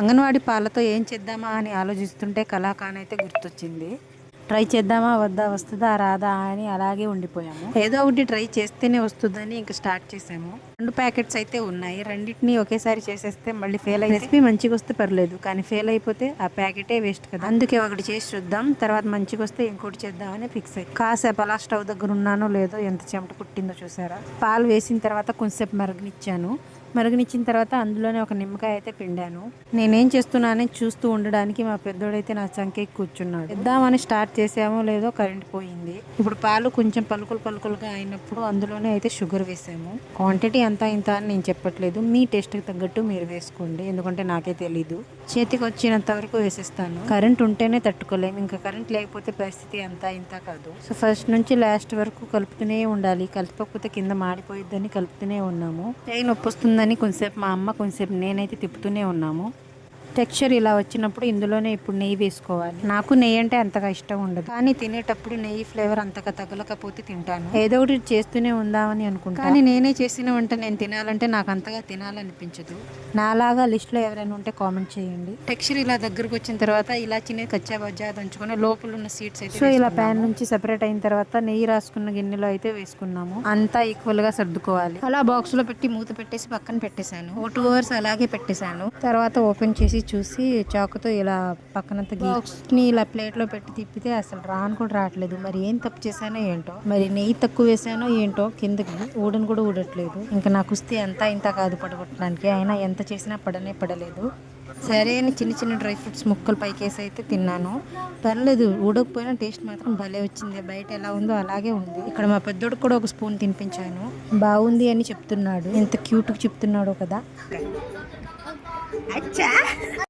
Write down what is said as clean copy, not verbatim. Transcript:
అంగన్వాడీ పాలతో ఏం చేద్దామా అని ఆలోచిస్తుంటే కలాకాన్ అయితే గుర్తొచ్చింది. ట్రై చేద్దామా వద్దా, వస్తుందా రాదా అని అలాగే ఉండిపోయాము. ఏదో ఒకటి ట్రై చేస్తేనే వస్తుందని ఇంకా స్టార్ట్ చేసాము. 2 ప్యాకెట్స్ అయితే ఉన్నాయి. రెండింటిని ఒకేసారి చేసేస్తే మళ్ళీ ఫెయిల్ అయితే రెసిపీ మంచిగా వస్తే పర్లేదు, కానీ ఫెయిల్ అయిపోతే ఆ ప్యాకెటే వేస్ట్ కదా. అందుకే ఒకటి చేసి చూద్దాం, తర్వాత మంచిగా వస్తే ఇంకోటి చేద్దామని ఫిక్స్ అయ్యి కాసేపు అలా స్టవ్ దగ్గర ఉన్నానో లేదో ఎంత చెమట పుట్టిందో చూసారా. పాలు వేసిన తర్వాత కొంచెంసేపు మరగనిచ్చాను. మరగనిచ్చిన తర్వాత అందులోనే ఒక నిమ్మకాయ అయితే పిండాను. నేనేం చేస్తున్నానని చూస్తూ ఉండడానికి మా పెద్దోడైతే నా చంకేకి కూర్చున్నాడు. చేద్దామని స్టార్ట్ చేసామో లేదో కరెంట్ పోయింది. ఇప్పుడు పాలు కొంచెం పలుకులుగా అయినప్పుడు అందులోనే అయితే షుగర్ వేసాము. క్వాంటిటీ అంతా ఇంత అని నేను చెప్పట్లేదు, మీ టేస్ట్కి తగ్గట్టు మీరు వేసుకోండి, ఎందుకంటే నాకే తెలీదు. చేతికి వచ్చినంత వరకు వేసేస్తాను. కరెంట్ ఉంటేనే తట్టుకోలేము, ఇంకా కరెంట్ లేకపోతే పరిస్థితి అంతా ఇంత కాదు. సో ఫస్ట్ నుంచి లాస్ట్ వరకు కలుపుతూనే ఉండాలి. కలపకపోతే కింద మాడిపోయిద్దని కలుపుతూనే ఉన్నాము. నొప్పి వస్తుందని కొంచెంసేపు మా అమ్మ, కొంచెంసేపు నేనైతే తిప్పుతూనే ఉన్నాము. టెక్స్చర్ ఇలా వచ్చినప్పుడు ఇందులోనే ఇప్పుడు నెయ్యి వేసుకోవాలి. నాకు నెయ్యి అంటే అంతగా ఇష్టం ఉండదు, కానీ తినేటప్పుడు నెయ్యి ఫ్లేవర్ అంతగా తగలకపోతే తింటాను. ఏదో ఒకటి చేస్తూనే ఉందామని అనుకుంటా, కానీ నేనే చేసిన వంట నేను తినాలంటే నాకు అంతగా తినాలనిపించదు. నాలాగా లిస్ట్లో ఎవరైనా ఉంటే కామెంట్ చేయండి. టెక్స్చర్ ఇలా దగ్గరకు వచ్చిన తర్వాత ఇలా చిన్న కచ్చా బజ్జా దంచుకొని లోపల ఉన్న సీడ్స్ అయితే సో ఇలా ప్యాన్ నుంచి సెపరేట్ అయిన తర్వాత నెయ్యి రాసుకున్న గిన్నెలో అయితే వేసుకున్నాము. అంతా ఈక్వల్ గా సర్దుకోవాలి. అలా బాక్స్ లో పెట్టి మూత పెట్టేసి పక్కన పెట్టేశాను. 2 hours అలాగే పెట్టేశాను. తర్వాత ఓపెన్ చేసి చూసి చాకుతో ఇలా పక్కనంత బాక్స్ని ఇలా ప్లేట్లో పెట్టి తిప్పితే అసలు రాను కూడా రావట్లేదు. మరి ఏం తప్పు చేశానో ఏంటో, మరి నెయ్యి తక్కువ వేసానో ఏంటో, కిందకి ఊడని కూడా ఊడట్లేదు. ఇంకా నాకు వస్తే అంతా ఇంత కాదు పడగొట్టడానికి, అయినా ఎంత చేసినా పడలేదు. సరే అని చిన్న డ్రై ఫ్రూట్స్ ముక్కలు పైకేసి అయితే తిన్నాను. పర్లేదు, ఊడకపోయినా టేస్ట్ మాత్రం భలే వచ్చింది. బయట ఎలా ఉందో అలాగే ఉంది. ఇక్కడ మా పెద్దోడికి కూడా ఒక స్పూన్ తినిపించాను. బాగుంది అని చెప్తున్నాడు. ఎంత క్యూట్గా చెప్తున్నాడో కదా. అచ్చా